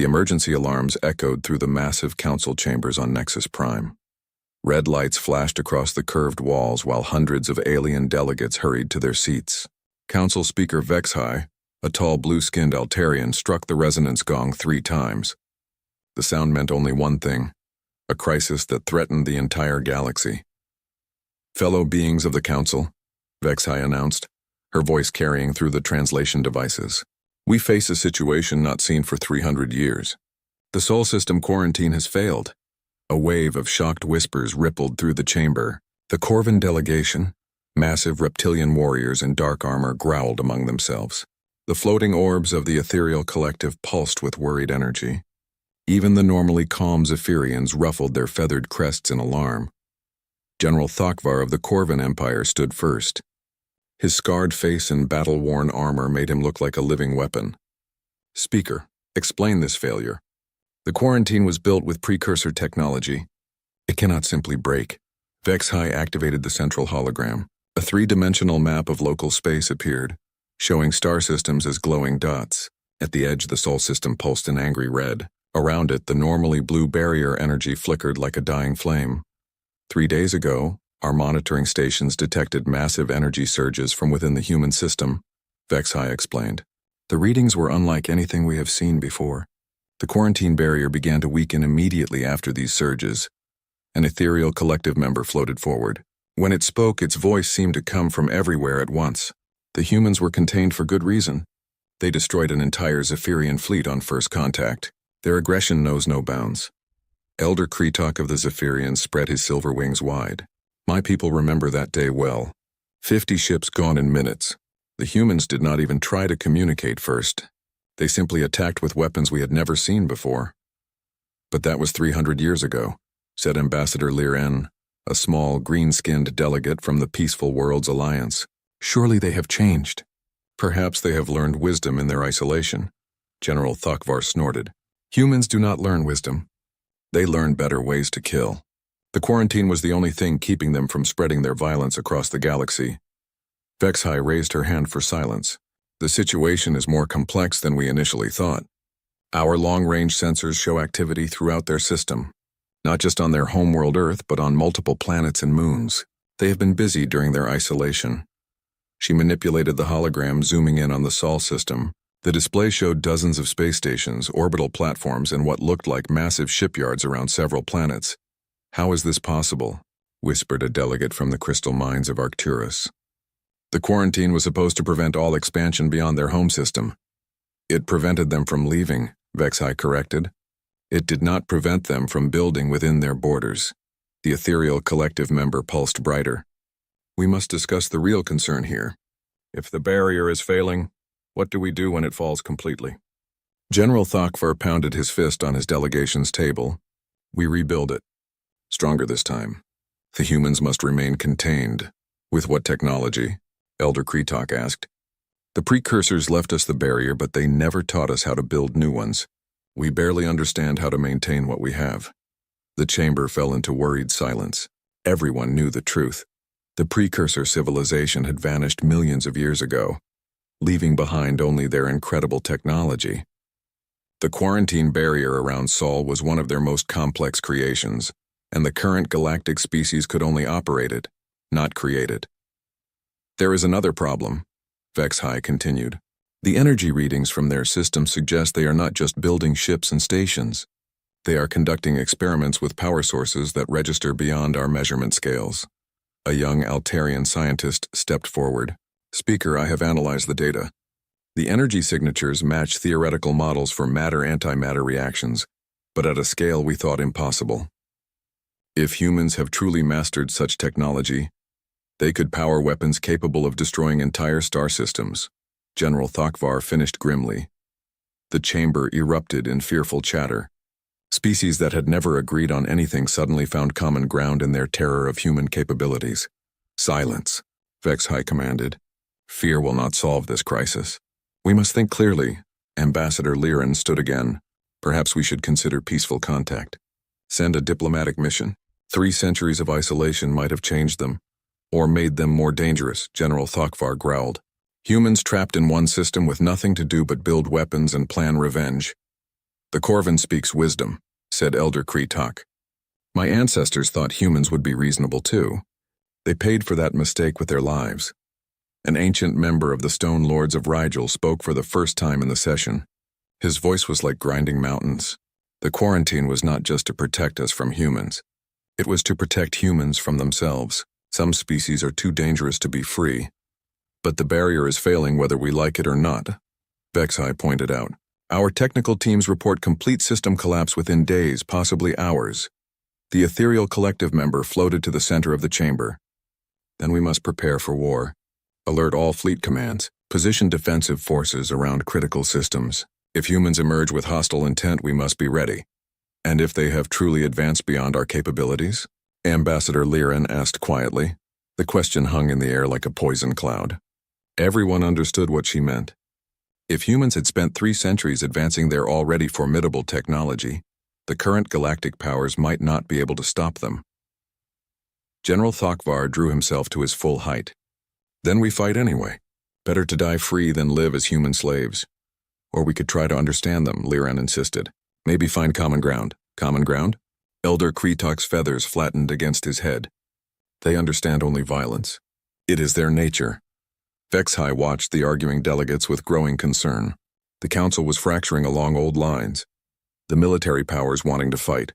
The emergency alarms echoed through the massive council chambers on Nexus Prime. Red lights flashed across the curved walls while hundreds of alien delegates hurried to their seats. Council Speaker Vexhai, a tall blue-skinned Altarian, struck the resonance gong 3 times. The sound meant only one thing: a crisis that threatened the entire galaxy. "Fellow beings of the Council," Vexhai announced, her voice carrying through the translation devices. "We face a situation not seen for 300 years. The Sol system quarantine has failed." A wave of shocked whispers rippled through the chamber. The Corvin delegation, massive reptilian warriors in dark armor, growled among themselves. The floating orbs of the ethereal collective pulsed with worried energy. Even the normally calm Zephyrians ruffled their feathered crests in alarm. General Thokvar of the Corvin Empire stood first. His scarred face and battle-worn armor made him look like a living weapon. "Speaker, explain this failure." "The quarantine was built with precursor technology. It cannot simply break." Vexhai activated the central hologram. A 3-dimensional map of local space appeared, showing star systems as glowing dots. At the edge, the Sol system pulsed an angry red. Around it, the normally blue barrier energy flickered like a dying flame. 3 days ago, our monitoring stations detected massive energy surges from within the human system, Vexhai explained. The readings were unlike anything we have seen before. The quarantine barrier began to weaken immediately after these surges. An ethereal collective member floated forward. When it spoke, its voice seemed to come from everywhere at once. The humans were contained for good reason. They destroyed an entire Zephyrian fleet on first contact. Their aggression knows no bounds. Elder Kretok of the Zephyrians spread his silver wings wide. "My people remember that day well. 50 ships gone in minutes. The humans did not even try to communicate first. They simply attacked with weapons we had never seen before." "But that was 300 years ago," said Ambassador Liren, a small, green-skinned delegate from the Peaceful Worlds Alliance. "Surely they have changed." "Perhaps they have learned wisdom in their isolation," General Thokvar snorted. "Humans do not learn wisdom. They learn better ways to kill. The quarantine was the only thing keeping them from spreading their violence across the galaxy." Vexhai raised her hand for silence. "The situation is more complex than we initially thought. Our long-range sensors show activity throughout their system, not just on their homeworld Earth, but on multiple planets and moons. They have been busy during their isolation." She manipulated the hologram, zooming in on the Sol system. The display showed dozens of space stations, orbital platforms, and what looked like massive shipyards around several planets. "How is this possible?" whispered a delegate from the crystal mines of Arcturus. "The quarantine was supposed to prevent all expansion beyond their home system." "It prevented them from leaving," Vexhai corrected. "It did not prevent them from building within their borders." The ethereal collective member pulsed brighter. "We must discuss the real concern here. If the barrier is failing, what do we do when it falls completely?" General Thokvar pounded his fist on his delegation's table. "We rebuild it. Stronger this time. The humans must remain contained." "With what technology?" Elder Kretok asked. "The precursors left us the barrier, but they never taught us how to build new ones. We barely understand how to maintain what we have." The chamber fell into worried silence. Everyone knew the truth. The precursor civilization had vanished millions of years ago, leaving behind only their incredible technology. The quarantine barrier around Sol was one of their most complex creations, and the current galactic species could only operate it, not create it. "There is another problem," Vexhai continued. "The energy readings from their system suggest they are not just building ships and stations. They are conducting experiments with power sources that register beyond our measurement scales." A young Altarian scientist stepped forward. "Speaker, I have analyzed the data. The energy signatures match theoretical models for matter-antimatter reactions, but at a scale we thought impossible. If humans have truly mastered such technology, they could power weapons capable of destroying entire star systems." General Thokvar finished grimly. The chamber erupted in fearful chatter. Species that had never agreed on anything suddenly found common ground in their terror of human capabilities. "Silence," Vexhai commanded. "Fear will not solve this crisis. We must think clearly." Ambassador Liren stood again. "Perhaps we should consider peaceful contact. Send a diplomatic mission. 3 centuries of isolation might have changed them, or made them more dangerous," General Thokvar growled. "Humans trapped in one system with nothing to do but build weapons and plan revenge. The Corvin speaks wisdom, said Elder Kreetok. My ancestors thought humans would be reasonable too. They paid for that mistake with their lives. An ancient member of the Stone Lords of Rigel spoke for the first time in the session. His voice was like grinding mountains. The quarantine was not just to protect us from humans. It was to protect humans from themselves. Some species are too dangerous to be free. But the barrier is failing whether we like it or not, Vexai pointed out. Our technical teams report complete system collapse within days, possibly hours. The ethereal collective member floated to the center of the chamber. Then we must prepare for war. Alert all fleet commands. Position defensive forces around critical systems. If humans emerge with hostile intent, we must be ready. And if they have truly advanced beyond our capabilities? Ambassador Liran asked quietly. The question hung in the air like a poison cloud. Everyone understood what she meant. If humans had spent 3 centuries advancing their already formidable technology, the current galactic powers might not be able to stop them. General Thokvar drew himself to his full height. Then we fight anyway. Better to die free than live as human slaves. Or we could try to understand them, Liran insisted. Maybe find common ground. Common ground? Elder Kreetok's feathers flattened against his head. They understand only violence. It is their nature. Vexai watched the arguing delegates with growing concern. The council was fracturing along old lines. The military powers wanting to fight,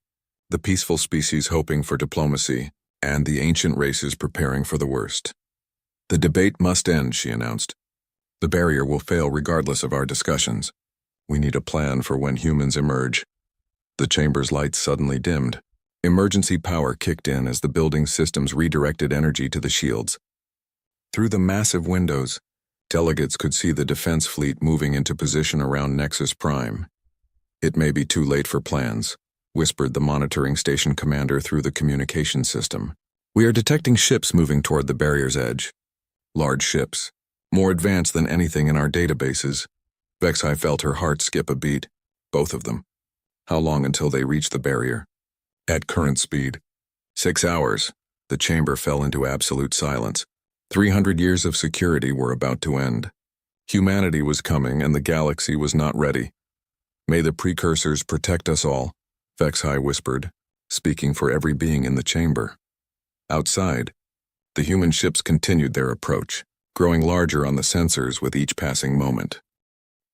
the peaceful species hoping for diplomacy, and the ancient races preparing for the worst. The debate must end, she announced. The barrier will fail regardless of our discussions. We need a plan for when humans emerge. The chamber's lights suddenly dimmed. Emergency power kicked in as the building's systems redirected energy to the shields. Through the massive windows, delegates could see the defense fleet moving into position around Nexus Prime. It may be too late for plans, whispered the monitoring station commander through the communication system. We are detecting ships moving toward the barrier's edge. Large ships, more advanced than anything in our databases. Vexai felt her heart skip a beat. Both of them. How long until they reach the barrier? At current speed. 6 hours. The chamber fell into absolute silence. 300 years of security were about to end. Humanity was coming and the galaxy was not ready. May the precursors protect us all, Vexai whispered, speaking for every being in the chamber. Outside, the human ships continued their approach, growing larger on the sensors with each passing moment.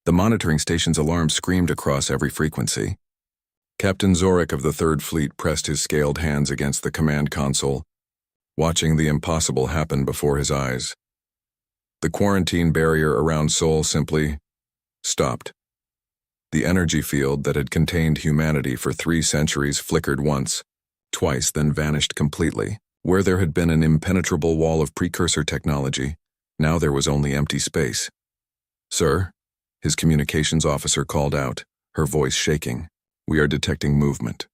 The monitoring station's alarm screamed across every frequency. Captain Zorik of the Third Fleet pressed his scaled hands against the command console, watching the impossible happen before his eyes. The quarantine barrier around Sol simply stopped. The energy field that had contained humanity for 3 centuries flickered once, twice, then vanished completely. Where there had been an impenetrable wall of precursor technology, now there was only empty space. Sir, his communications officer called out, her voice shaking. We are detecting movement.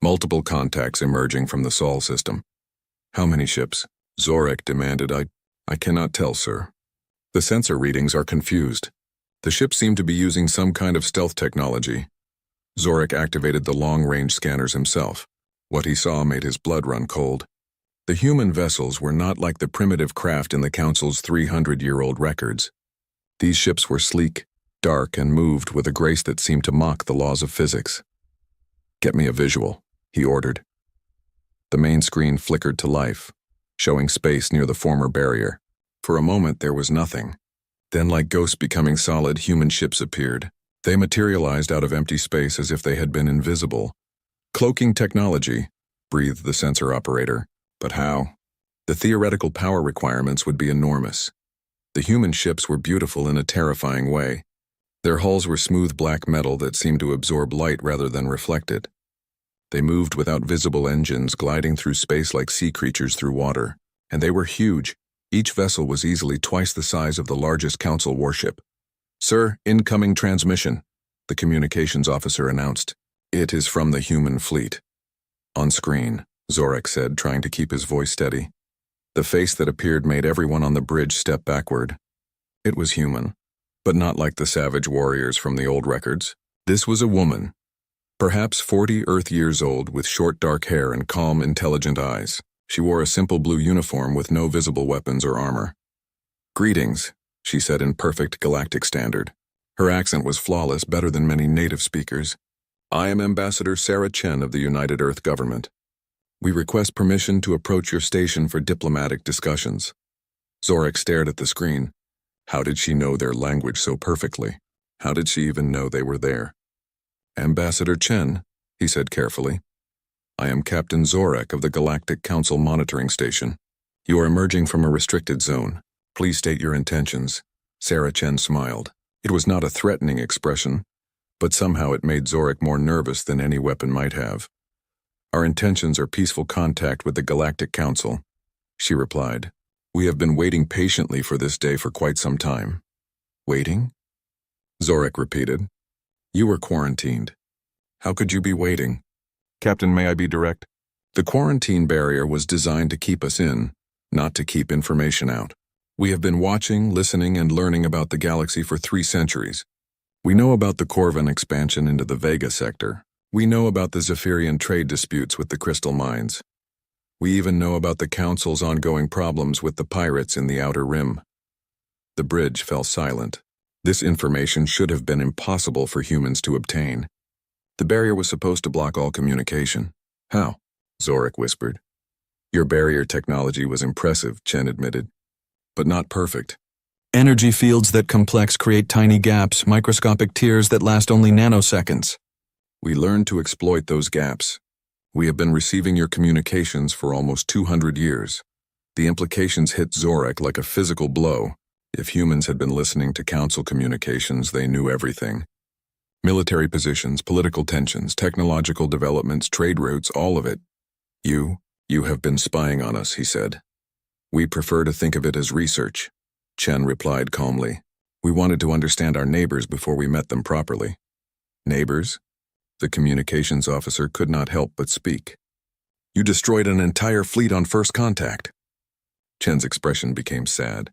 Multiple contacts emerging from the Sol system. How many ships? Zorik demanded. I cannot tell, sir. The sensor readings are confused. The ships seem to be using some kind of stealth technology. Zorik activated the long-range scanners himself. What he saw made his blood run cold. The human vessels were not like the primitive craft in the Council's 300-year-old records. These ships were sleek, dark, and moved with a grace that seemed to mock the laws of physics. Get me a visual, he ordered. The main screen flickered to life, showing space near the former barrier. For a moment there was nothing. Then, like ghosts becoming solid, human ships appeared. They materialized out of empty space as if they had been invisible. Cloaking technology, breathed the sensor operator. But how? The theoretical power requirements would be enormous. The human ships were beautiful in a terrifying way. Their hulls were smooth black metal that seemed to absorb light rather than reflect it. They moved without visible engines, gliding through space like sea creatures through water. And they were huge. Each vessel was easily twice the size of the largest Council warship. Sir, incoming transmission, the communications officer announced. It is from the human fleet. On screen, Zorik said, trying to keep his voice steady. The face that appeared made everyone on the bridge step backward. It was human, but not like the savage warriors from the old records. This was a woman, perhaps 40 Earth years old, with short dark hair and calm, intelligent eyes. She wore a simple blue uniform with no visible weapons or armor. Greetings, she said in perfect Galactic standard. Her accent was flawless, better than many native speakers. I am Ambassador Sarah Chen of the United Earth Government. We request permission to approach your station for diplomatic discussions. Zorak stared at the screen. How did she know their language so perfectly? How did she even know they were there? Ambassador Chen, he said carefully. I am Captain Zorak of the Galactic Council Monitoring Station. You are emerging from a restricted zone. Please state your intentions. Sarah Chen smiled. It was not a threatening expression, but somehow it made Zorak more nervous than any weapon might have. Our intentions are peaceful contact with the Galactic Council, she replied. We have been waiting patiently for this day for quite some time. Waiting? Zorak repeated. You were quarantined. How could you be waiting? Captain, may I be direct? The quarantine barrier was designed to keep us in, not to keep information out. We have been watching, listening, and learning about the galaxy for 3 centuries. We know about the Corvan expansion into the Vega sector. We know about the Zephyrian trade disputes with the crystal mines. We even know about the Council's ongoing problems with the pirates in the Outer Rim. The bridge fell silent. This information should have been impossible for humans to obtain. The barrier was supposed to block all communication. How? Zorak whispered. Your barrier technology was impressive, Chen admitted, but not perfect. Energy fields that complex create tiny gaps, microscopic tears that last only nanoseconds. We learned to exploit those gaps. We have been receiving your communications for almost 200 years. The implications hit Zorak like a physical blow. If humans had been listening to Council communications, they knew everything. Military positions, political tensions, technological developments, trade routes, all of it. You have been spying on us, he said. We prefer to think of it as research, Chen replied calmly. We wanted to understand our neighbors before we met them properly. Neighbors? The communications officer could not help but speak. You destroyed an entire fleet on first contact. Chen's expression became sad.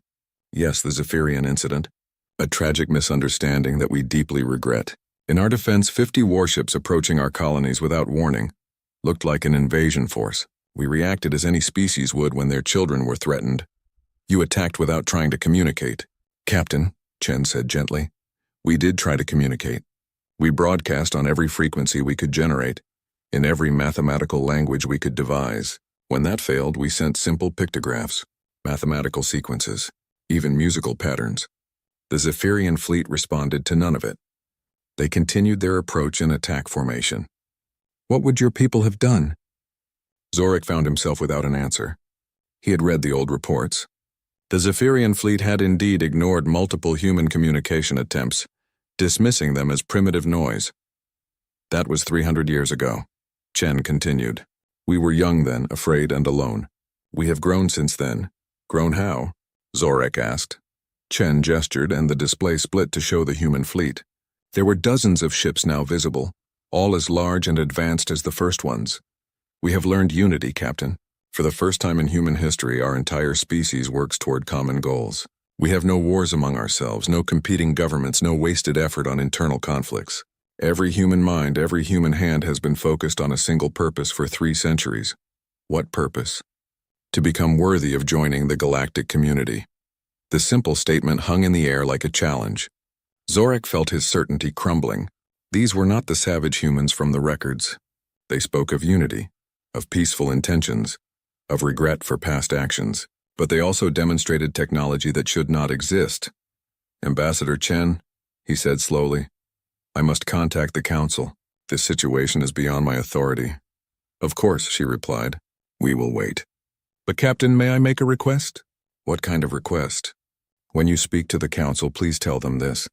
Yes, the Zephyrian incident. A tragic misunderstanding that we deeply regret. In our defense, 50 warships approaching our colonies without warning looked like an invasion force. We reacted as any species would when their children were threatened. You attacked without trying to communicate. Captain, Chen said gently, we did try to communicate. We broadcast on every frequency we could generate, in every mathematical language we could devise. When that failed, we sent simple pictographs, mathematical sequences, even musical patterns. The Zephyrian fleet responded to none of it. They continued their approach in attack formation. What would your people have done? Zorak found himself without an answer. He had read the old reports. The Zephyrian fleet had indeed ignored multiple human communication attempts, dismissing them as primitive noise. That was 300 years ago. Chen continued. We were young then, afraid and alone. We have grown since then. Grown how? Zorak asked. Chen gestured and the display split to show the human fleet. There were dozens of ships now visible, all as large and advanced as the first ones. We have learned unity, Captain. For the first time in human history, our entire species works toward common goals. We have no wars among ourselves, no competing governments, no wasted effort on internal conflicts. Every human mind, every human hand has been focused on a single purpose for 3 centuries. What purpose? To become worthy of joining the galactic community. The simple statement hung in the air like a challenge. Zorak felt his certainty crumbling. These were not the savage humans from the records. They spoke of unity, of peaceful intentions, of regret for past actions. But they also demonstrated technology that should not exist. Ambassador Chen, he said slowly, I must contact the Council. This situation is beyond my authority. Of course, she replied. We will wait. But Captain, may I make a request? What kind of request? When you speak to the Council, please tell them this.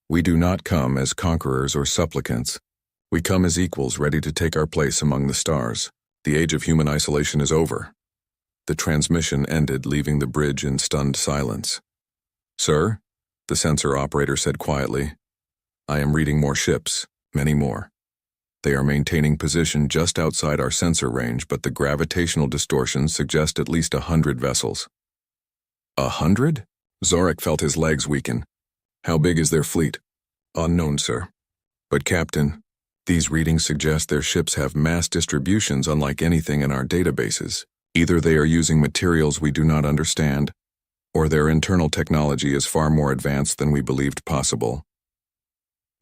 We do not come as conquerors or supplicants. We come as equals ready to take our place among the stars. The age of human isolation is over. The transmission ended, leaving the bridge in stunned silence. Sir, the sensor operator said quietly, I am reading more ships, many more. They are maintaining position just outside our sensor range, but the gravitational distortions suggest at least 100 vessels. 100? Zorak felt his legs weaken. How big is their fleet? Unknown, sir. But Captain, these readings suggest their ships have mass distributions unlike anything in our databases. Either they are using materials we do not understand, or their internal technology is far more advanced than we believed possible.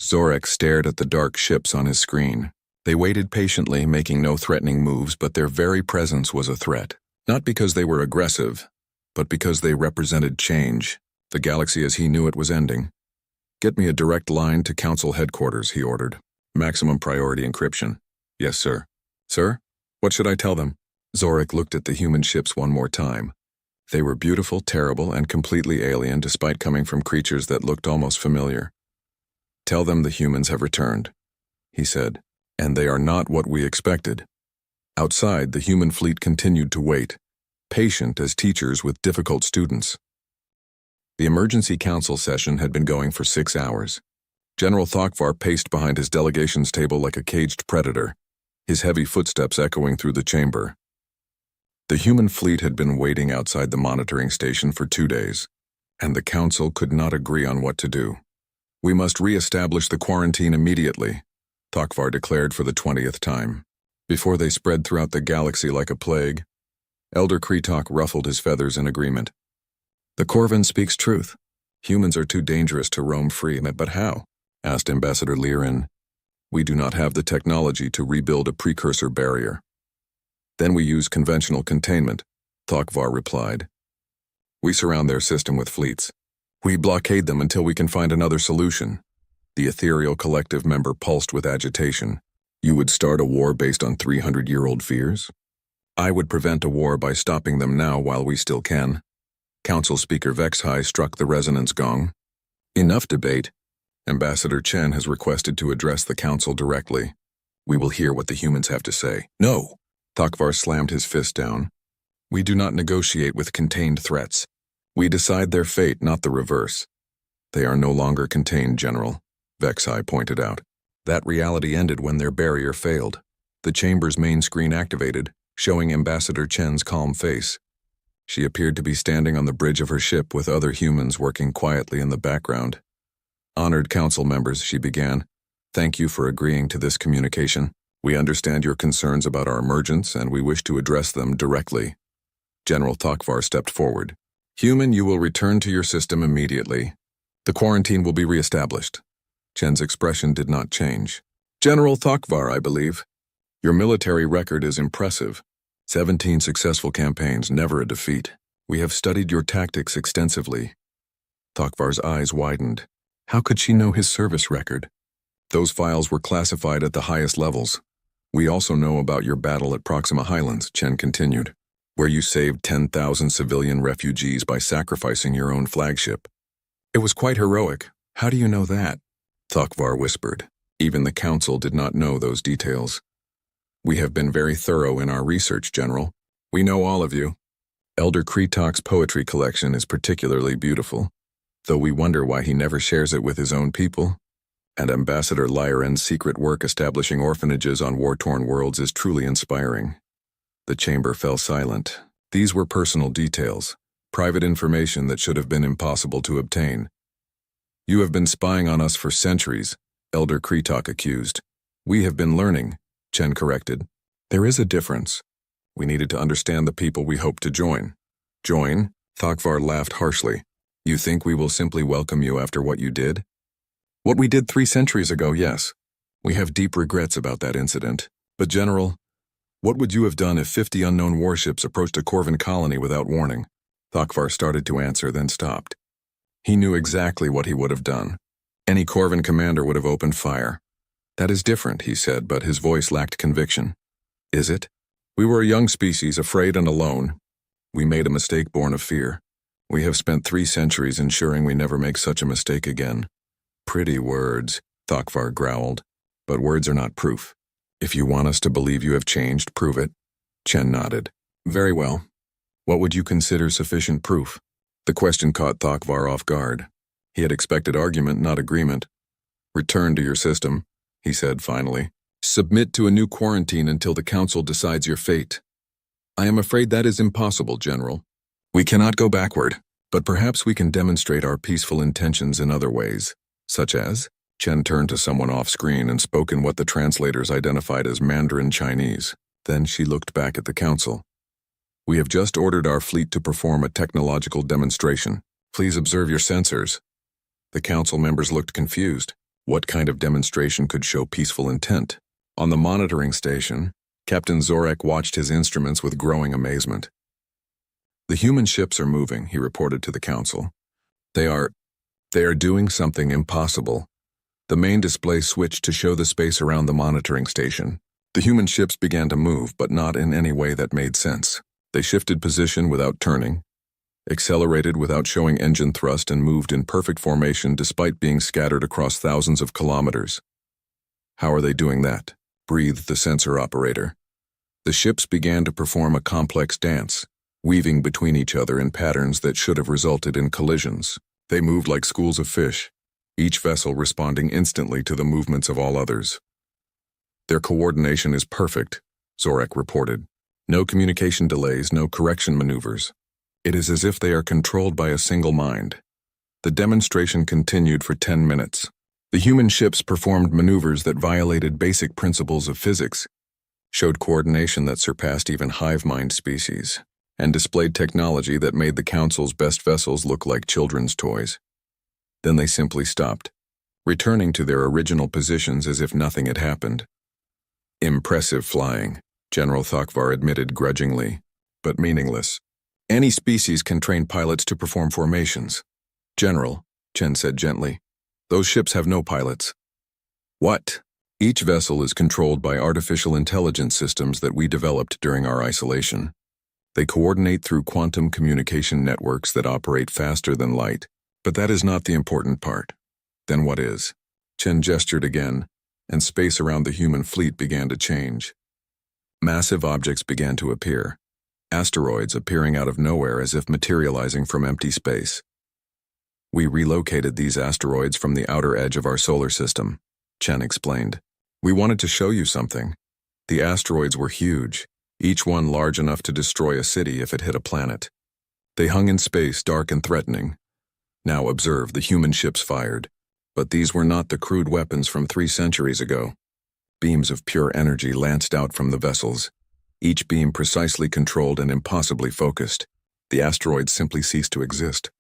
Zorek stared at the dark ships on his screen. They waited patiently, making no threatening moves, but their very presence was a threat. Not because they were aggressive, but because they represented change. The galaxy as he knew it was ending. "Get me a direct line to Council headquarters," he ordered. "Maximum priority encryption." "Yes, sir." "Sir? What should I tell them?" Zorek looked at the human ships one more time. They were beautiful, terrible, and completely alien despite coming from creatures that looked almost familiar. "Tell them the humans have returned," he said, "and they are not what we expected." Outside, the human fleet continued to wait, patient as teachers with difficult students. The emergency council session had been going for 6 hours. General Thokvar paced behind his delegation's table like a caged predator, his heavy footsteps echoing through the chamber. The human fleet had been waiting outside the monitoring station for 2 days, and the council could not agree on what to do. "We must re-establish the quarantine immediately," Thokvar declared for the 20th time, before they spread throughout the galaxy like a plague. Elder Kretok ruffled his feathers in agreement. "The Corvin speaks truth. Humans are too dangerous to roam free." "But how?" asked Ambassador Lirin. "We do not have the technology to rebuild a precursor barrier." "Then we use conventional containment," Thokvar replied. "We surround their system with fleets. We blockade them until we can find another solution." The ethereal collective member pulsed with agitation. "You would start a war based on 300-year-old fears?" "I would prevent a war by stopping them now while we still can." Council Speaker Vexhai struck the resonance gong. "Enough debate. Ambassador Chen has requested to address the council directly. We will hear what the humans have to say." "No!" Thokvar slammed his fist down. "We do not negotiate with contained threats. We decide their fate, not the reverse." "They are no longer contained, General," Vexhai pointed out. "That reality ended when their barrier failed." The chamber's main screen activated, showing Ambassador Chen's calm face. She appeared to be standing on the bridge of her ship with other humans working quietly in the background. "Honored council members," she began, "thank you for agreeing to this communication. We understand your concerns about our emergence, and we wish to address them directly." General Thokvar stepped forward. "Human, you will return to your system immediately. The quarantine will be reestablished." Chen's expression did not change. "General Thokvar, I believe. Your military record is impressive. 17 successful campaigns, never a defeat. We have studied your tactics extensively." Thokvar's eyes widened. How could she know his service record? "Those files were classified at the highest levels. We also know about your battle at Proxima Highlands," Chen continued, "where you saved 10,000 civilian refugees by sacrificing your own flagship." "It was quite heroic. How do you know that?" Thokvar whispered. Even the council did not know those details. "We have been very thorough in our research, General. We know all of you. Elder Kretok's poetry collection is particularly beautiful, though we wonder why he never shares it with his own people. And Ambassador Lyran's secret work establishing orphanages on war-torn worlds is truly inspiring." The chamber fell silent. These were personal details, private information that should have been impossible to obtain. "You have been spying on us for centuries," Elder Kretok accused. "We have been learning," Chen corrected. "There is a difference. We needed to understand the people we hope to join." "Join?" Thokvar laughed harshly. "You think we will simply welcome you after what you did?" "What we did 3 centuries ago, yes. We have deep regrets about that incident. But General, what would you have done if 50 unknown warships approached a Corvin colony without warning?" Thokvar started to answer, then stopped. He knew exactly what he would have done. Any Corvin commander would have opened fire. "That is different," he said, but his voice lacked conviction. "Is it? We were a young species, afraid and alone. We made a mistake born of fear. We have spent 3 centuries ensuring we never make such a mistake again." "Pretty words," Thokvar growled, "but words are not proof. If you want us to believe you have changed, prove it." Chen nodded. "Very well. What would you consider sufficient proof?" The question caught Thokvar off guard. He had expected argument, not agreement. "Return to your system," he said finally. "Submit to a new quarantine until the council decides your fate." "I am afraid that is impossible, General. We cannot go backward, but perhaps we can demonstrate our peaceful intentions in other ways." "Such as?" Chen turned to someone off-screen and spoke in what the translators identified as Mandarin Chinese. Then she looked back at the council. "We have just ordered our fleet to perform a technological demonstration. Please observe your sensors." The council members looked confused. What kind of demonstration could show peaceful intent? On the monitoring station, Captain Zorek watched his instruments with growing amazement. The human ships are moving, he reported to the council. They are doing something impossible. The main display switched to show the space around the monitoring station. The human ships began to move, but not in any way that made sense. They shifted position without turning, accelerated without showing engine thrust, and moved in perfect formation despite being scattered across thousands of kilometers. How are they doing that? Breathed the sensor operator. The ships began to perform a complex dance, weaving between each other in patterns that should have resulted in collisions. They moved like schools of fish, each vessel responding instantly to the movements of all others. Their coordination is perfect, Zorek reported. No communication delays, no correction maneuvers. It is as if they are controlled by a single mind. The demonstration continued for 10 minutes. The human ships performed maneuvers that violated basic principles of physics, showed coordination that surpassed even hive mind species, and displayed technology that made the Council's best vessels look like children's toys. Then they simply stopped, returning to their original positions as if nothing had happened. Impressive flying, General Thakvar admitted grudgingly, but meaningless. Any species can train pilots to perform formations. General, Chen said gently, those ships have no pilots. What? Each vessel is controlled by artificial intelligence systems that we developed during our isolation. They coordinate through quantum communication networks that operate faster than light. But that is not the important part. Then what is? Chen gestured again, and space around the human fleet began to change. Massive objects began to appear, asteroids appearing out of nowhere as if materializing from empty space. We relocated these asteroids from the outer edge of our solar system, Chen explained. We wanted to show you something. The asteroids were huge, each one large enough to destroy a city if it hit a planet. They hung in space, dark and threatening. Now observe, the human ships fired. But these were not the crude weapons from 3 centuries ago. Beams of pure energy lanced out from the vessels, each beam precisely controlled and impossibly focused. The asteroids simply ceased to exist.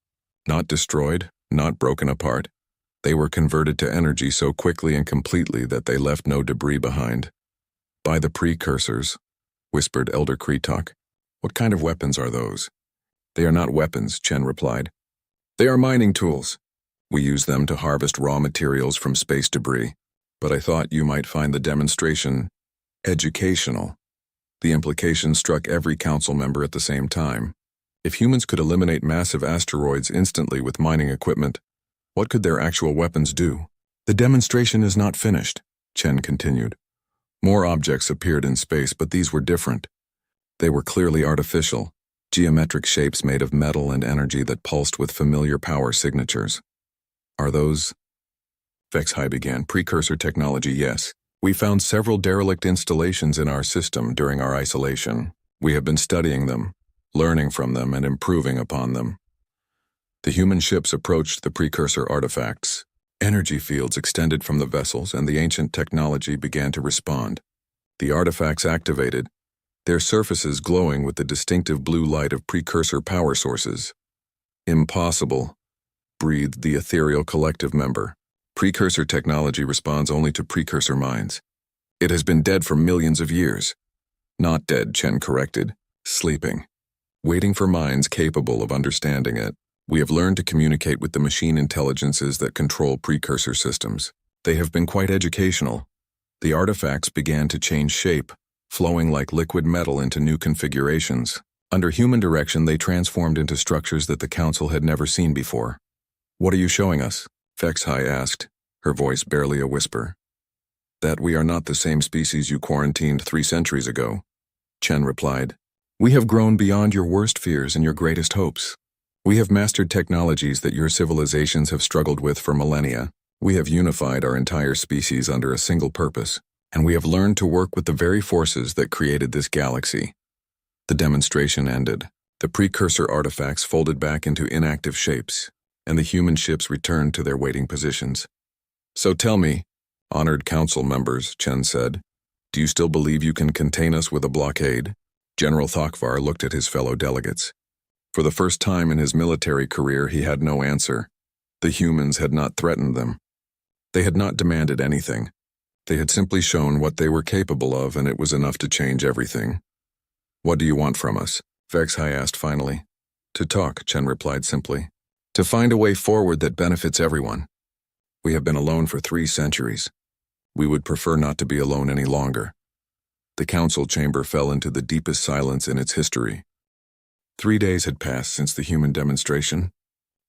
Not destroyed, not broken apart. They were converted to energy so quickly and completely that they left no debris behind. By the precursors, whispered Elder Kretok. What kind of weapons are those? They are not weapons, Chen replied. They are mining tools. We use them to harvest raw materials from space debris. But I thought you might find the demonstration educational. The implication struck every council member at the same time. If humans could eliminate massive asteroids instantly with mining equipment, what could their actual weapons do? The demonstration is not finished, Chen continued. More objects appeared in space, but these were different. They were clearly artificial, geometric shapes made of metal and energy that pulsed with familiar power signatures. Are those? Vexhai began. Precursor technology, yes. We found several derelict installations in our system during our isolation. We have been studying them, learning from them, and improving upon them. The human ships approached the precursor artifacts. Energy fields extended from the vessels, and the ancient technology began to respond. The artifacts activated, their surfaces glowing with the distinctive blue light of precursor power sources. Impossible, breathed the ethereal collective member. Precursor technology responds only to precursor minds. It has been dead for millions of years. Not dead, Chen corrected. Sleeping. Waiting for minds capable of understanding it. We have learned to communicate with the machine intelligences that control precursor systems. They have been quite educational. The artifacts began to change shape, flowing like liquid metal into new configurations. Under human direction, they transformed into structures that the Council had never seen before. What are you showing us? Vexhai asked, her voice barely a whisper. That we are not the same species you quarantined 3 centuries ago, Chen replied. We have grown beyond your worst fears and your greatest hopes. We have mastered technologies that your civilizations have struggled with for millennia. We have unified our entire species under a single purpose, and we have learned to work with the very forces that created this galaxy. The demonstration ended. The precursor artifacts folded back into inactive shapes, and the human ships returned to their waiting positions. So tell me, honored council members, Chen said, do you still believe you can contain us with a blockade? General Thakvar looked at his fellow delegates. For the first time in his military career, he had no answer. The humans had not threatened them. They had not demanded anything. They had simply shown what they were capable of, and it was enough to change everything. "What do you want from us?" Vexhai asked finally. "To talk," Chen replied simply. "To find a way forward that benefits everyone. We have been alone for 3 centuries. We would prefer not to be alone any longer." The council chamber fell into the deepest silence in its history. 3 days had passed since the human demonstration.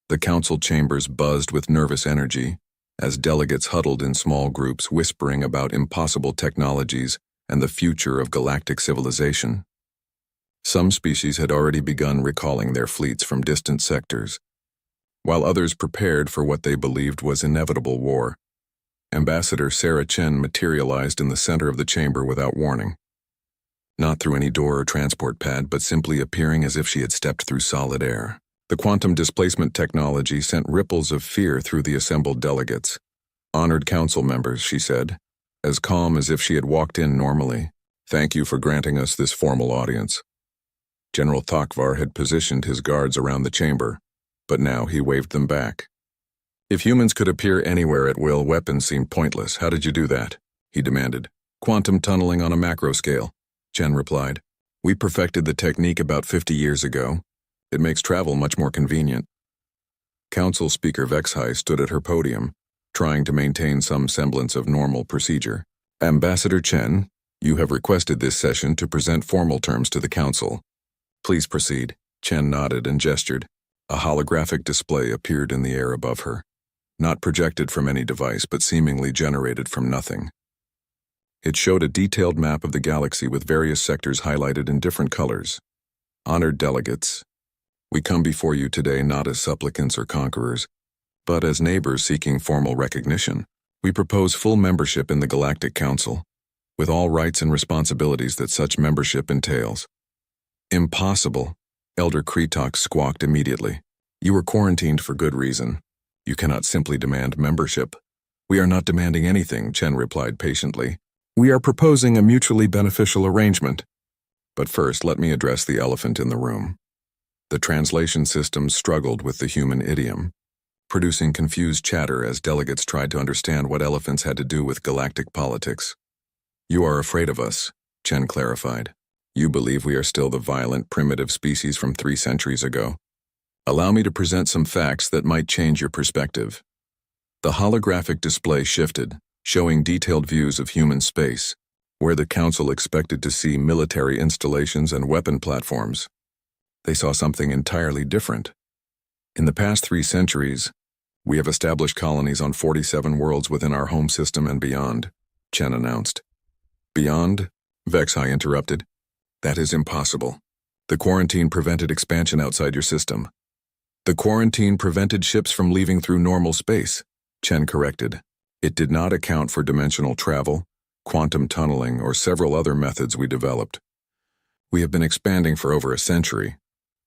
The council chambers buzzed with nervous energy as delegates huddled in small groups whispering about impossible technologies and the future of galactic civilization. Some species had already begun recalling their fleets from distant sectors, while others prepared for what they believed was inevitable war. Ambassador Sarah Chen materialized in the center of the chamber without warning. Not through any door or transport pad, but simply appearing as if she had stepped through solid air. The quantum displacement technology sent ripples of fear through the assembled delegates. "Honored council members," she said, as calm as if she had walked in normally. "Thank you for granting us this formal audience." General Thakvar had positioned his guards around the chamber, but now he waved them back. "If humans could appear anywhere at will, weapons seemed pointless. How did you do that?" he demanded. "Quantum tunneling on a macro scale," Chen replied. "We perfected the technique about 50 years ago. It makes travel much more convenient." Council Speaker Vexhai stood at her podium, trying to maintain some semblance of normal procedure. "Ambassador Chen, you have requested this session to present formal terms to the council. Please proceed." Chen nodded and gestured. A holographic display appeared in the air above her, not projected from any device but seemingly generated from nothing. It showed a detailed map of the galaxy with various sectors highlighted in different colors. "Honored delegates, we come before you today not as supplicants or conquerors, but as neighbors seeking formal recognition. We propose full membership in the Galactic Council, with all rights and responsibilities that such membership entails." "Impossible," Elder Kretok squawked immediately. "You were quarantined for good reason. You cannot simply demand membership." "We are not demanding anything," Chen replied patiently. "We are proposing a mutually beneficial arrangement. But first, let me address the elephant in the room." The translation system struggled with the human idiom, producing confused chatter as delegates tried to understand what elephants had to do with galactic politics. "You are afraid of us," Chen clarified. "You believe we are still the violent, primitive species from 3 centuries ago. Allow me to present some facts that might change your perspective." The holographic display shifted, showing detailed views of human space, where the council expected to see military installations and weapon platforms. They saw something entirely different. "In the past 3 centuries, we have established colonies on 47 worlds within our home system and beyond," Chen announced. "Beyond?" Vexhai interrupted. "That is impossible. The quarantine prevented expansion outside your system." "The quarantine prevented ships from leaving through normal space," Chen corrected. "It did not account for dimensional travel, quantum tunneling, or several other methods we developed. We have been expanding for over a century."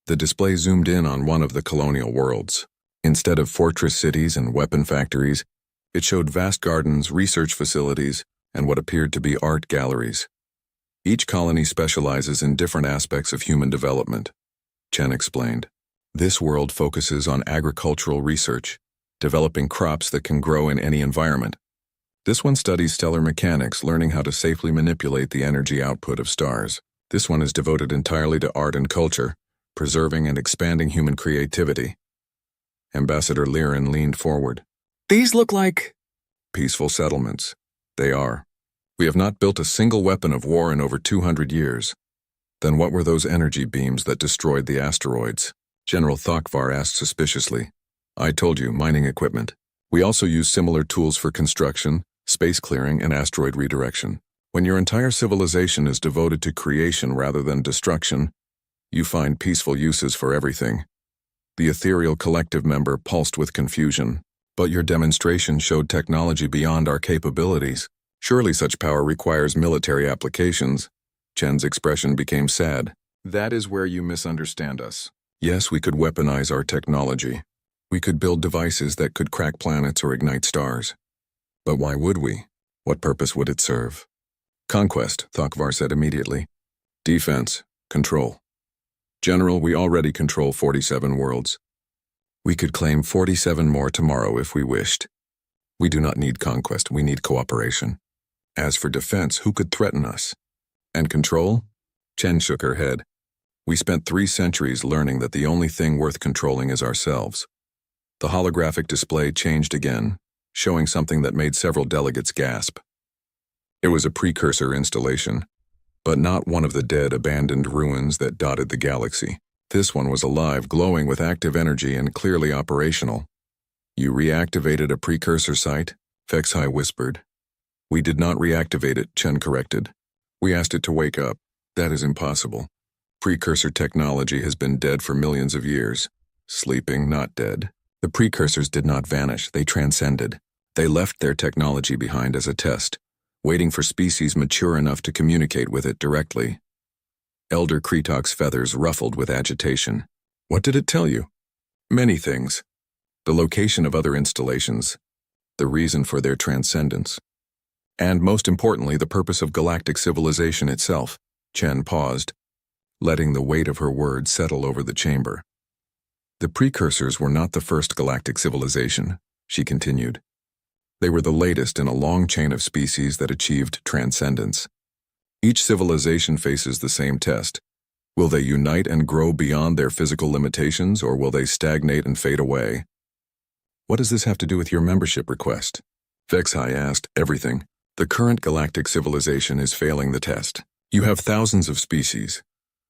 The display zoomed in on one of the colonial worlds. Instead of fortress cities and weapon factories, it showed vast gardens, research facilities, and what appeared to be art galleries. Each colony specializes in different aspects of human development, Chen explained. This world focuses on agricultural research, developing crops that can grow in any environment. This one studies stellar mechanics, learning how to safely manipulate the energy output of stars. This one is devoted entirely to art and culture, preserving and expanding human creativity. Ambassador Liren leaned forward. "These look like peaceful settlements." "They are. We have not built a single weapon of war in over 200 years. Then what were those energy beams that destroyed the asteroids?" General Thakvar asked suspiciously. "I told you, mining equipment. We also use similar tools for construction, space clearing, and asteroid redirection. When your entire civilization is devoted to creation rather than destruction, you find peaceful uses for everything." The ethereal collective member pulsed with confusion. "But your demonstration showed technology beyond our capabilities. Surely such power requires military applications." Chen's expression became sad. "That is where you misunderstand us. Yes, we could weaponize our technology. We could build devices that could crack planets or ignite stars. But why would we? What purpose would it serve?" "Conquest," Thakvar said immediately. "Defense. Control. General, we already control 47 worlds. We could claim 47 more tomorrow if we wished." We do not need conquest, we need cooperation. As for defense, who could threaten us? And control? Chen shook her head. We spent 3 centuries learning that the only thing worth controlling is ourselves. The holographic display changed again, showing something that made several delegates gasp. It was a precursor installation, but not one of the dead, abandoned ruins that dotted the galaxy. This one was alive, glowing with active energy and clearly operational. You reactivated a precursor site? Vexhai whispered. We did not reactivate it, Chen corrected. We asked it to wake up. That is impossible. Precursor technology has been dead for millions of years. Sleeping, not dead. The precursors did not vanish, they transcended. They left their technology behind as a test, waiting for species mature enough to communicate with it directly. Elder Kretok's feathers ruffled with agitation. What did it tell you? Many things. The location of other installations, the reason for their transcendence, and most importantly, the purpose of galactic civilization itself. Chen paused, letting the weight of her words settle over the chamber. The precursors were not the first galactic civilization, she continued. They were the latest in a long chain of species that achieved transcendence. Each civilization faces the same test. Will they unite and grow beyond their physical limitations, or will they stagnate and fade away? What does this have to do with your membership request? Vexhai asked. Everything. The current galactic civilization is failing the test. You have thousands of species,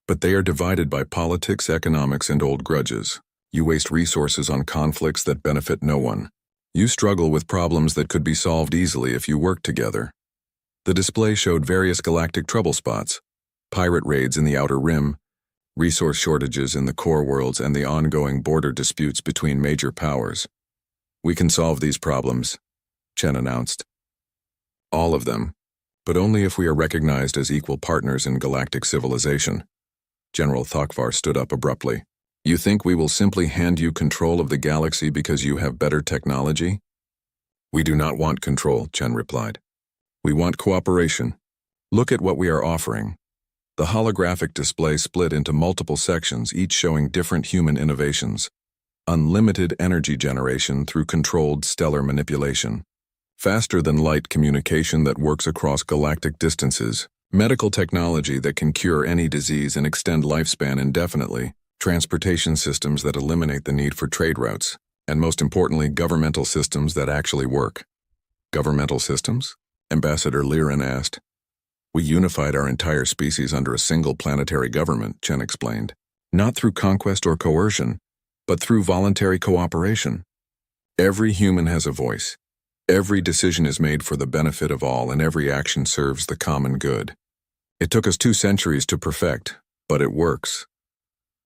but they are divided by politics, economics, and old grudges. You waste resources on conflicts that benefit no one. You struggle with problems that could be solved easily if you worked together. The display showed various galactic trouble spots, pirate raids in the Outer Rim, resource shortages in the core worlds, and the ongoing border disputes between major powers. We can solve these problems, Chen announced. All of them, but only if we are recognized as equal partners in galactic civilization. General Thokvar stood up abruptly. You think we will simply hand you control of the galaxy because you have better technology? We do not want control, Chen replied. We want cooperation. Look at what we are offering. The holographic display split into multiple sections, each showing different human innovations. Unlimited energy generation through controlled stellar manipulation. Faster-than-light communication that works across galactic distances. Medical technology that can cure any disease and extend lifespan indefinitely. Transportation systems that eliminate the need for trade routes. And most importantly, governmental systems that actually work. Governmental systems? Ambassador Liren asked. We unified our entire species under a single planetary government, Chen explained. Not through conquest or coercion, but through voluntary cooperation. Every human has a voice. Every decision is made for the benefit of all, and every action serves the common good. It took us 2 centuries to perfect, but it works.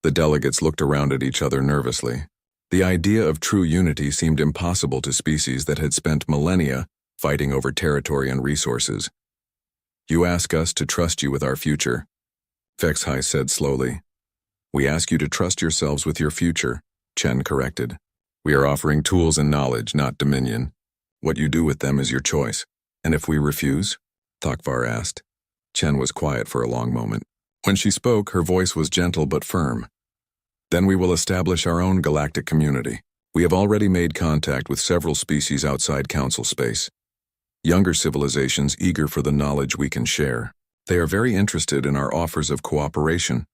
The delegates looked around at each other nervously. The idea of true unity seemed impossible to species that had spent millennia fighting over territory and resources. You ask us to trust you with our future, Vexhai said slowly. We ask you to trust yourselves with your future, Chen corrected. We are offering tools and knowledge, not dominion. What you do with them is your choice. And if we refuse? Thokvar asked. Chen was quiet for a long moment. When she spoke, her voice was gentle but firm. Then we will establish our own galactic community. We have already made contact with several species outside Council space. Younger civilizations eager for the knowledge we can share. They are very interested in our offers of cooperation.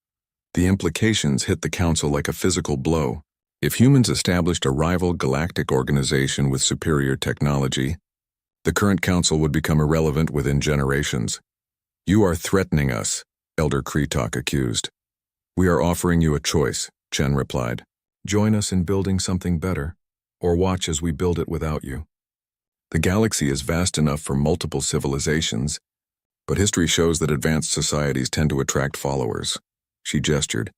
The implications hit the Council like a physical blow. If humans established a rival galactic organization with superior technology, the current Council would become irrelevant within generations. You are threatening us, Elder Kretok accused. We are offering you a choice, Chen replied. Join us in building something better, or watch as we build it without you. The galaxy is vast enough for multiple civilizations, but history shows that advanced societies tend to attract followers. She gestured,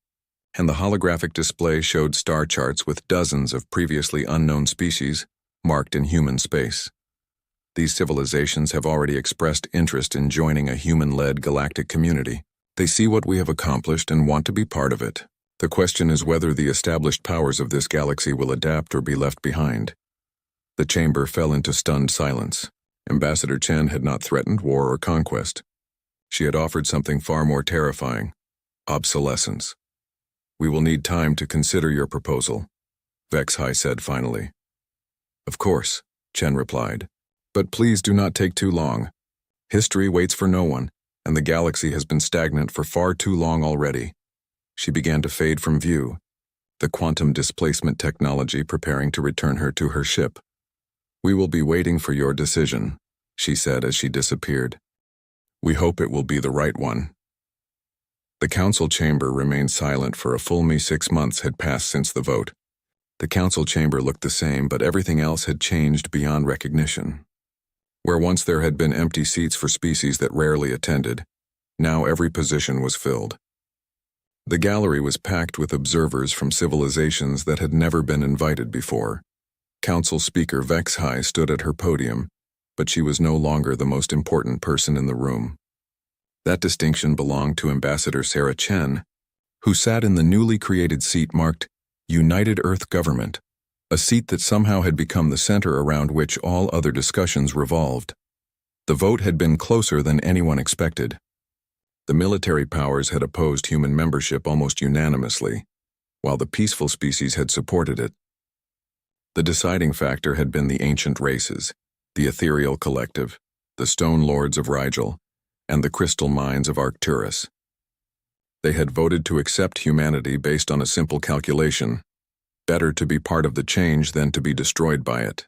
and the holographic display showed star charts with dozens of previously unknown species marked in human space. These civilizations have already expressed interest in joining a human-led galactic community. They see what we have accomplished and want to be part of it. The question is whether the established powers of this galaxy will adapt or be left behind. The chamber fell into stunned silence. Ambassador Chen had not threatened war or conquest. She had offered something far more terrifying: obsolescence. We will need time to consider your proposal, Vexhai said finally. Of course, Chen replied. But please do not take too long. History waits for no one, and the galaxy has been stagnant for far too long already. She began to fade from view, the quantum displacement technology preparing to return her to her ship. We will be waiting for your decision, she said as she disappeared. We hope it will be the right one. The council chamber remained silent for a full 6 months had passed since the vote. The council chamber looked the same, but everything else had changed beyond recognition. Where once there had been empty seats for species that rarely attended, now every position was filled. The gallery was packed with observers from civilizations that had never been invited before. Council Speaker Vexhai stood at her podium, but she was no longer the most important person in the room. That distinction belonged to Ambassador Sarah Chen, who sat in the newly created seat marked United Earth Government, a seat that somehow had become the center around which all other discussions revolved. The vote had been closer than anyone expected. The military powers had opposed human membership almost unanimously, while the peaceful species had supported it. The deciding factor had been the ancient races, the ethereal collective, the stone lords of Rigel, and the crystal mines of Arcturus. They had voted to accept humanity based on a simple calculation: better to be part of the change than to be destroyed by it.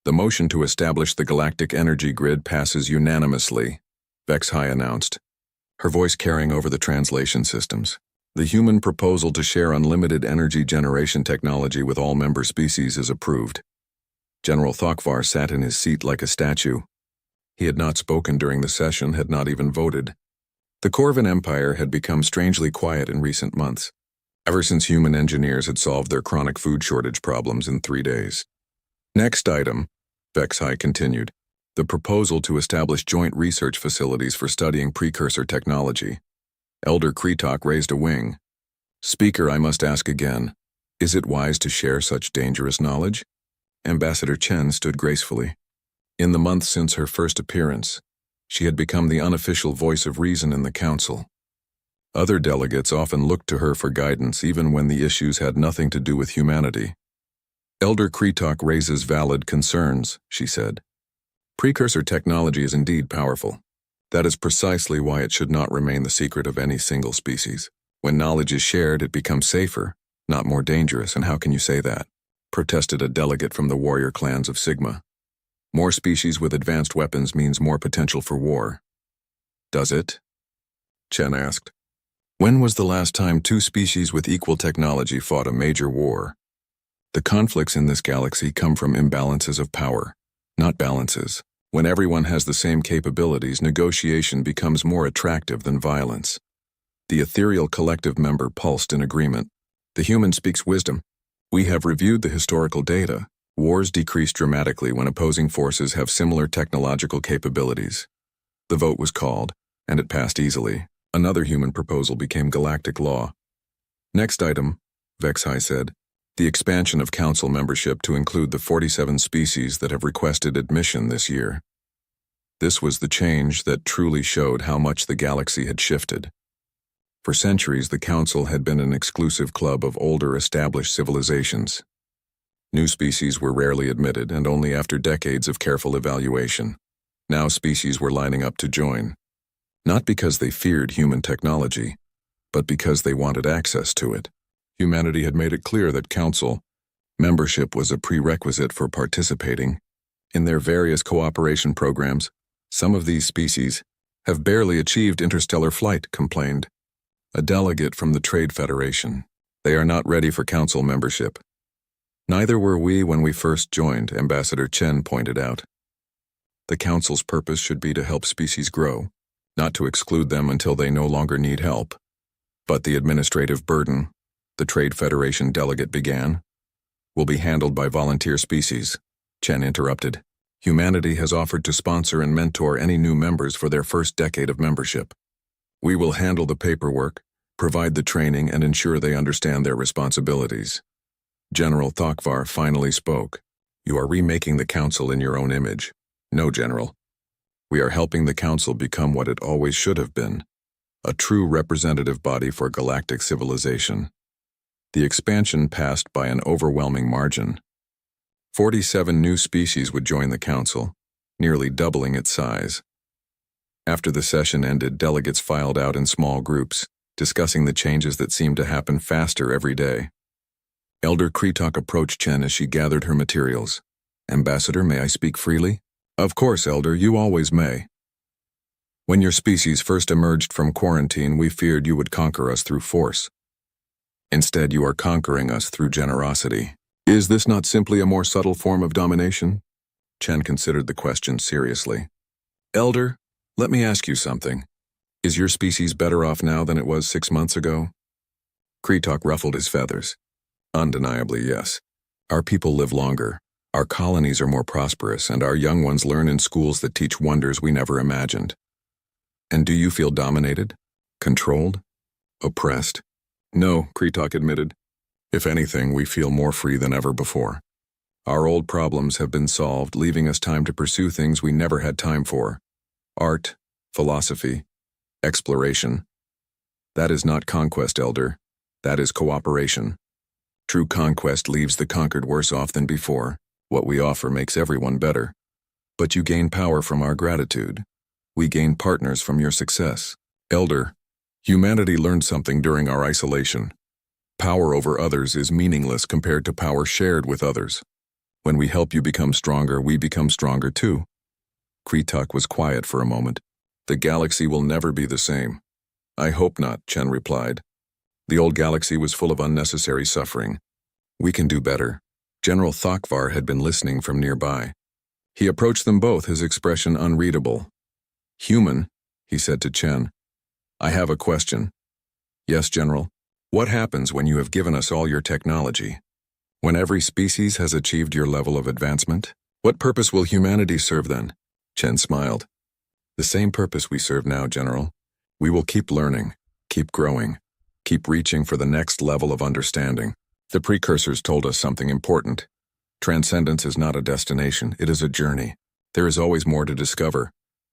The motion to establish the galactic energy grid passes unanimously, Vexhai announced, her voice carrying over the translation systems. The human proposal to share unlimited energy generation technology with all member species is approved. General Thokvar sat in his seat like a statue. He had not spoken during the session, had not even voted. The Corvin Empire had become strangely quiet in recent months, ever since human engineers had solved their chronic food shortage problems in 3 days. Next item, Vexhai continued, the proposal to establish joint research facilities for studying precursor technology. Elder Kretok raised a wing. Speaker, I must ask again, is it wise to share such dangerous knowledge? Ambassador Chen stood gracefully. In the months since her first appearance, she had become the unofficial voice of reason in the council. Other delegates often looked to her for guidance even when the issues had nothing to do with humanity. Elder Kretok raises valid concerns, she said. Precursor technology is indeed powerful. That is precisely why it should not remain the secret of any single species. When knowledge is shared, it becomes safer, not more dangerous, and how can you say that? Protested a delegate from the warrior clans of Sigma. More species with advanced weapons means more potential for war. Does it? Chen asked. When was the last time 2 species with equal technology fought a major war? The conflicts in this galaxy come from imbalances of power, not balances. When everyone has the same capabilities, negotiation becomes more attractive than violence. The ethereal collective member pulsed in agreement. The human speaks wisdom. We have reviewed the historical data. Wars decrease dramatically when opposing forces have similar technological capabilities. The vote was called, and it passed easily. Another human proposal became galactic law. Next item, Vexhai said, the expansion of council membership to include the 47 species that have requested admission this year. This was the change that truly showed how much the galaxy had shifted. For centuries, the council had been an exclusive club of older, established civilizations. New species were rarely admitted, and only after decades of careful evaluation. Now species were lining up to join. Not because they feared human technology, but because they wanted access to it. Humanity had made it clear that council membership was a prerequisite for participating. In their various cooperation programs, some of these species have barely achieved interstellar flight, complained a delegate from the Trade Federation. They are not ready for council membership. Neither were we when we first joined, Ambassador Chen pointed out. The council's purpose should be to help species grow, not to exclude them until they no longer need help. But the administrative burden, the Trade Federation delegate began, will be handled by volunteer species, Chen interrupted. Humanity has offered to sponsor and mentor any new members for their first decade of membership. We will handle the paperwork, provide the training, and ensure they understand their responsibilities. General Thokvar finally spoke. You are remaking the council in your own image. No, General. We are helping the council become what it always should have been, a true representative body for galactic civilization. The expansion passed by an overwhelming margin. 47 new species would join the council, nearly doubling its size. After the session ended, delegates filed out in small groups, discussing the changes that seemed to happen faster every day. Elder Kretok approached Chen as she gathered her materials. "Ambassador, may I speak freely?" "Of course, Elder, you always may. When your species first emerged from quarantine, we feared you would conquer us through force. Instead, you are conquering us through generosity. Is this not simply a more subtle form of domination?" Chen considered the question seriously. "Elder, let me ask you something. Is your species better off now than it was 6 months ago?" Kretok ruffled his feathers. "Undeniably, yes. Our people live longer, our colonies are more prosperous, and our young ones learn in schools that teach wonders we never imagined. And do you feel dominated? Controlled? Oppressed?" "No," Kretok admitted. "If anything, we feel more free than ever before. Our old problems have been solved, leaving us time to pursue things we never had time for. Art, philosophy, exploration. That is not conquest, Elder. That is cooperation. True conquest leaves the conquered worse off than before. What we offer makes everyone better. But you gain power from our gratitude. We gain partners from your success. Elder, humanity learned something during our isolation. Power over others is meaningless compared to power shared with others. When we help you become stronger, we become stronger too." Kretok was quiet for a moment. "The galaxy will never be the same." "I hope not," Chen replied. "The old galaxy was full of unnecessary suffering. We can do better." General Thokvar had been listening from nearby. He approached them both, his expression unreadable. "Human," he said to Chen, "I have a question." "Yes, General. What happens when you have given us all your technology? When every species has achieved your level of advancement? What purpose will humanity serve then?" Chen smiled. "The same purpose we serve now, General. We will keep learning, keep growing, keep reaching for the next level of understanding. The precursors told us something important. Transcendence is not a destination, it is a journey. There is always more to discover,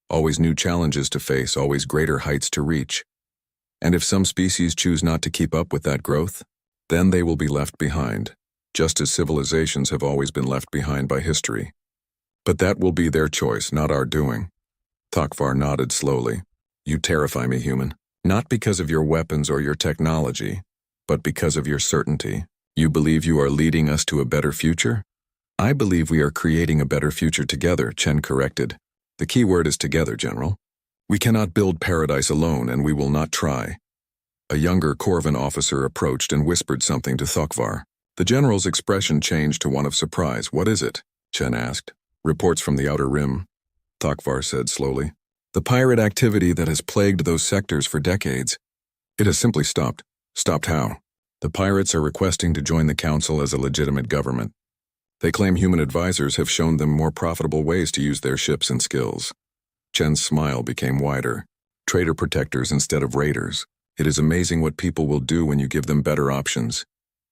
always new challenges to face, always greater heights to reach. And if some species choose not to keep up with that growth, then they will be left behind, just as civilizations have always been left behind by history. But that will be their choice, not our doing." Thokvar nodded slowly. "You terrify me, human. Not because of your weapons or your technology, but because of your certainty. You believe you are leading us to a better future?" "I believe we are creating a better future together," Chen corrected. "The key word is together, General. We cannot build paradise alone, and we will not try." A younger Corvin officer approached and whispered something to Thokvar. The general's expression changed to one of surprise. "What is it?" Chen asked. "Reports from the Outer Rim," Thokvar said slowly. "The pirate activity that has plagued those sectors for decades. It has simply stopped." "Stopped how?" "The pirates are requesting to join the council as a legitimate government. They claim human advisors have shown them more profitable ways to use their ships and skills." Chen's smile became wider. "Trader protectors instead of raiders. It is amazing what people will do when you give them better options."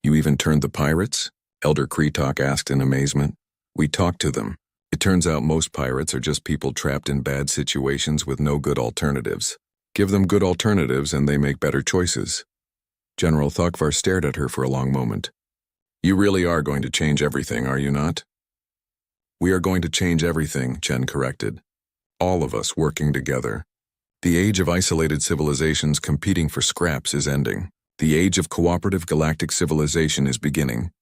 "You even turned the pirates?" Elder Kretok asked in amazement. "We talked to them. It turns out most pirates are just people trapped in bad situations with no good alternatives. Give them good alternatives and they make better choices." General Thokvar stared at her for a long moment. "You really are going to change everything, are you not?" "We are going to change everything," Chen corrected. "All of us working together. The age of isolated civilizations competing for scraps is ending. The age of cooperative galactic civilization is beginning."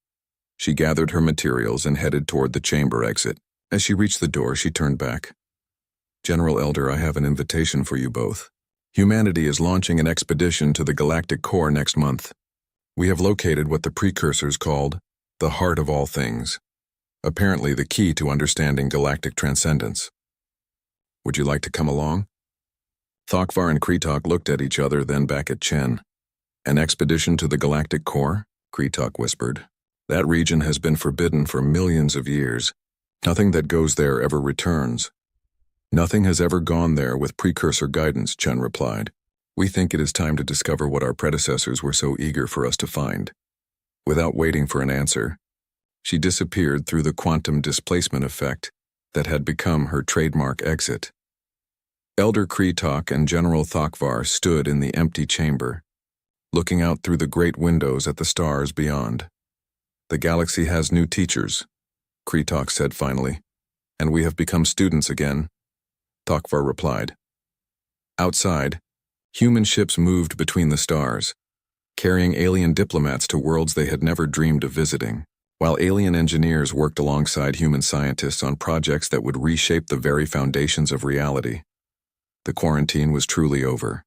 She gathered her materials and headed toward the chamber exit. As she reached the door, she turned back. "General Elder, I have an invitation for you both. Humanity is launching an expedition to the galactic core next month. We have located what the precursors called the heart of all things, apparently the key to understanding galactic transcendence. Would you like to come along?" Thokvar and Kretok looked at each other, then back at Chen. "An expedition to the galactic core?" Kretok whispered. "That region has been forbidden for millions of years. Nothing that goes there ever returns." "Nothing has ever gone there with precursor guidance," Chen replied. "We think it is time to discover what our predecessors were so eager for us to find." Without waiting for an answer, she disappeared through the quantum displacement effect that had become her trademark exit. Elder Kretok and General Thokvar stood in the empty chamber, looking out through the great windows at the stars beyond. The galaxy has new teachers, Kretok said finally. And we have become students again, Tokvar replied. Outside, human ships moved between the stars, carrying alien diplomats to worlds they had never dreamed of visiting, while alien engineers worked alongside human scientists on projects that would reshape the very foundations of reality. The quarantine was truly over.